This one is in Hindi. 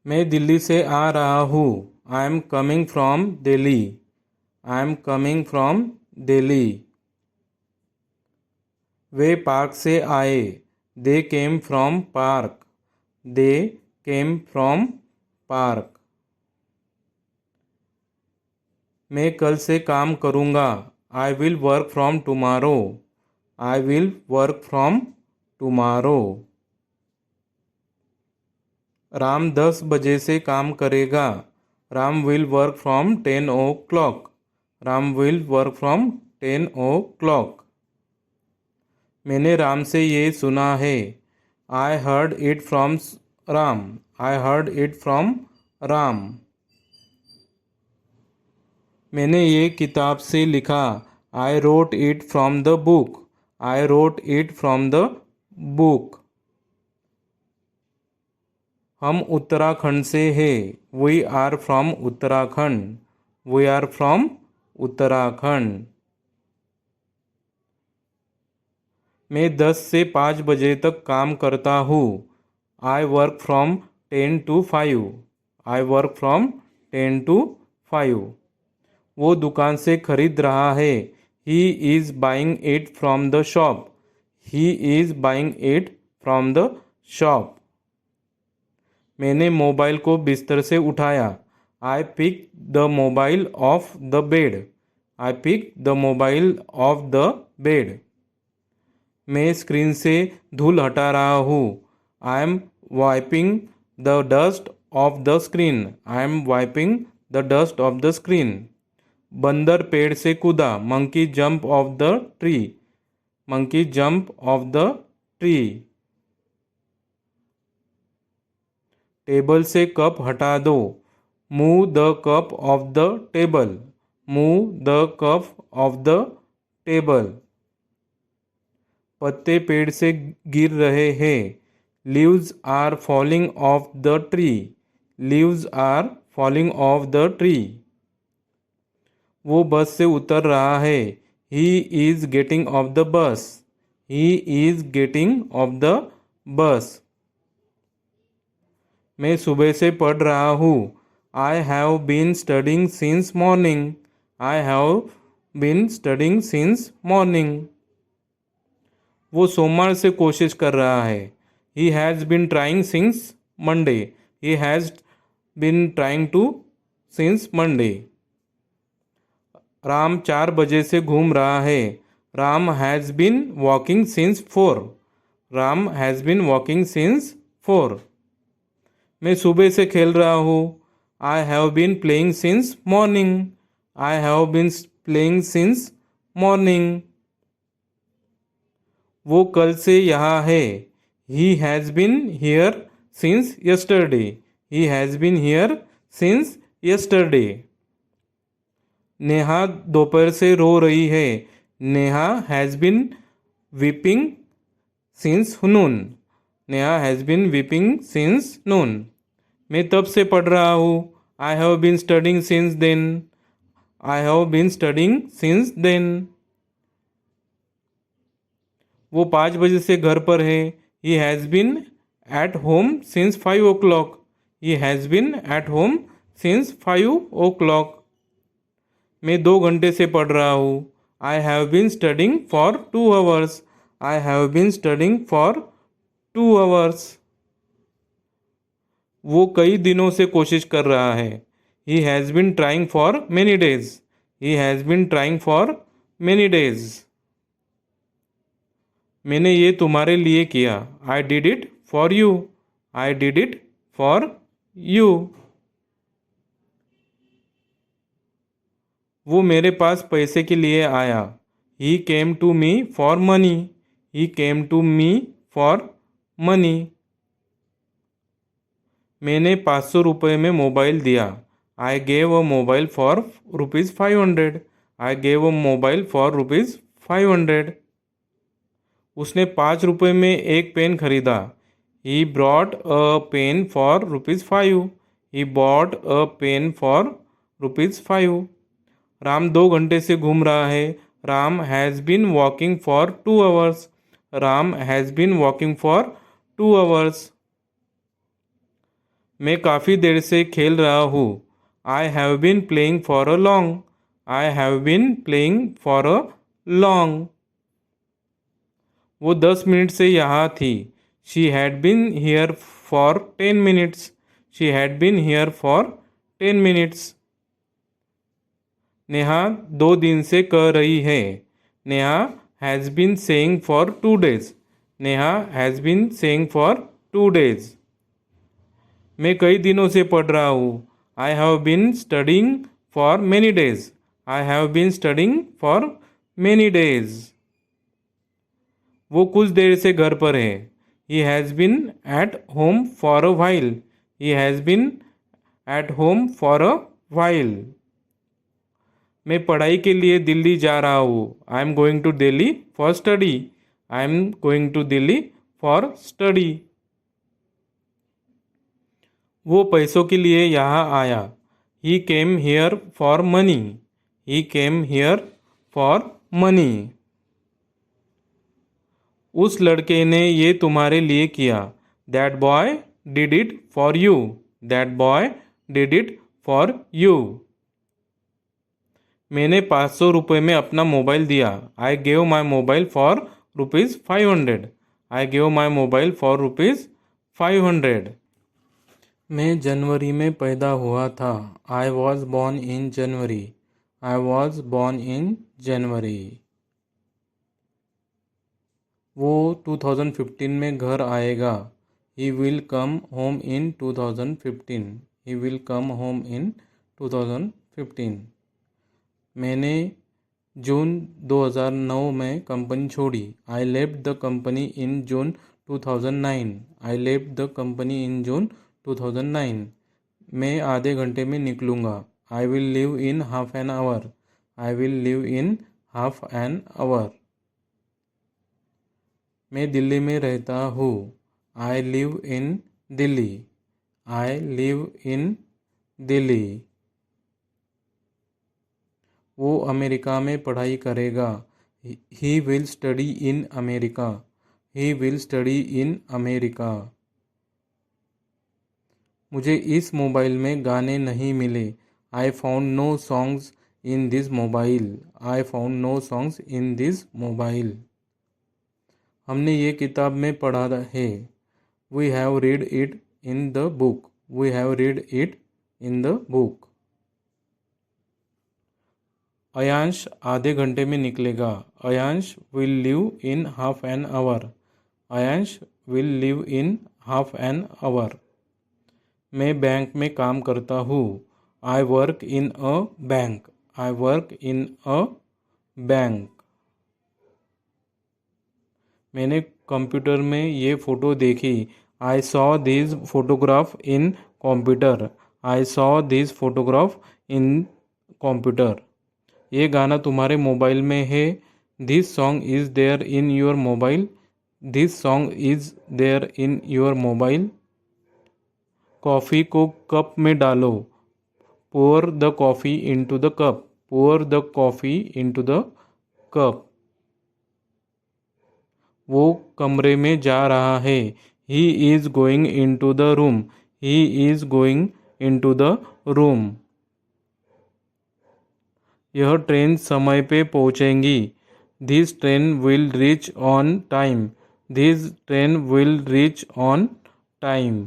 मैं दिल्ली से आ रहा हूँ। I am coming from Delhi. I am coming from Delhi. वे पार्क से आए। They came from park. They came from park. मैं कल से काम करूँगा। I will work from tomorrow. I will work from tomorrow. Ram 10 बजे से काम करेगा। Ram will work from 10 o'clock। Ram will work from 10 o'clock। मैंने राम से ये सुना है। I heard it from Ram. I heard it from Ram. मैंने ये किताब से लिखा। I wrote it from the book. I wrote it from the book. हम उत्तराखंड से हैं। We are from Uttarakhand. We are from Uttarakhand. मैं 10 से 5 बजे तक काम करता हूँ। I work from 10 to 5। I work from 10 to 5। वो दुकान से खरीद रहा है। He is buying it from the shop. He is buying it from the shop. मैंने मोबाइल को बिस्तर से उठाया। I pick the mobile off the bed. I pick the mobile off the bed. मैं स्क्रीन से धूल हटा रहा हूँ। I am wiping the dust off the screen. I am wiping the dust off the screen. बंदर पेड़ से कूदा। Monkey jump off the tree. Monkey jump off the tree. Table से कप हटा दो। Move the cup off the table. Move the cup off the table. पत्ते पेड़ से गिर रहे हैं। Leaves are falling off the tree. Leaves are falling off the tree. वो बस से उतर रहा है। He is getting off the bus. He is getting off the bus. मैं सुबह से पढ़ रहा हूँ। I have been studying since morning. I have been studying since morning. वो सोमवार से कोशिश कर रहा है। He has been trying since Monday. He has been trying to since Monday. Ram 4 बजे से घूम रहा है। Ram has been walking since 4। Ram has been walking since 4। मैं सुबह से खेल रहा हूँ। I have been playing since morning. I have been playing since morning. वो कल से यहाँ है। He has been here since yesterday. He has been here since yesterday. Neha दोपहर से रो रही है। Neha has been weeping since noon. Neha has been weeping since noon. मैं तब से पढ़ रहा हूँ। I have been studying since then. I have been studying since then. वो 5 बजे से घर पर है। He has been at home since 5 o'clock। He has been at home since 5 o'clock। मैं 2 घंटे से पढ़ रहा हूँ। I have been studying for 2 hours। I have been studying for 2 hours। वो कई दिनों से कोशिश कर रहा है। He has been trying for many days. He has been trying for many days. मैंने ये तुम्हारे लिए किया। I did it for you. I did it for you. वो मेरे पास पैसे के लिए आया। He came to me for money. He came to me for money. मैंने 500 रुपये में मोबाइल दिया। I gave a mobile for ₹500। I gave a mobile for ₹500। उसने 5 रुपये में एक पेन खरीदा। He brought a pen for ₹5। He bought a pen for ₹5। Ram 2 घंटे से घूम रहा है। Ram has been walking for 2 hours। Ram has been walking for 2 hours। मैं काफ़ी देर से खेल रहा हूँ। I have been playing for a long. I have been playing for a long. वो 10 मिनट से यहाँ थी। She had been here for 10 minutes. She had been here for 10 minutes. Neha 2 दिन से कह रही है। Neha has been saying for 2 days. Neha has been saying for 2 days. मैं कई दिनों से पढ़ रहा हूँ। I have been studying for many days. I have been studying for many days. वो कुछ देर से घर पर है। He has been at home for a while. He has been at home for a while. मैं पढ़ाई के लिए दिल्ली जा रहा हूँ। I am going to Delhi for study. I am going to Delhi for study. वो पैसों के लिए यहाँ आया। He came here for money. He came here for money. उस लड़के ने ये तुम्हारे लिए किया। That boy did it for you. That boy did it for you. मैंने 500 रुपये में अपना मोबाइल दिया। I gave my mobile for ₹500। I gave my mobile for ₹500। मैं जनवरी में पैदा हुआ था। I was born in January. I was born in January. वो 2015 में घर आएगा। He will come home in 2015। He will come home in 2015। मैंने जून 2009 में कंपनी छोड़ी। I left the company in June 2009। I left the company in June 2009। मैं आधे घंटे में निकलूँगा। आई will leave in half an hour. I will leave in half an hour. मैं दिल्ली में रहता हूँ। I live in Delhi. I live in Delhi. वो अमेरिका में पढ़ाई करेगा। He will study in America. He will study in America. मुझे इस मोबाइल में गाने नहीं मिले। I found no songs in this mobile. I found no songs in this mobile. हमने ये किताब में पढ़ा है। We have read it in the book. We have read it in the book. Ayansh आधे घंटे में निकलेगा। Ayansh will live in half an hour. Ayansh will live in half an hour. मैं बैंक में काम करता हूँ। I work in a bank. I work in a bank. मैंने कंप्यूटर में ये फ़ोटो देखी। I saw this photograph in computer. I saw this photograph in computer. ये गाना तुम्हारे मोबाइल में है। This song is there in your mobile. This song is there in your mobile. Coffee को कप में डालो। Pour the coffee into the cup. Pour the coffee into the cup. वो कमरे में जा रहा है। He is going into the room. He is going into the room. यह ट्रेन समय पे पहुंचेगी। This train will reach on time. This train will reach on time.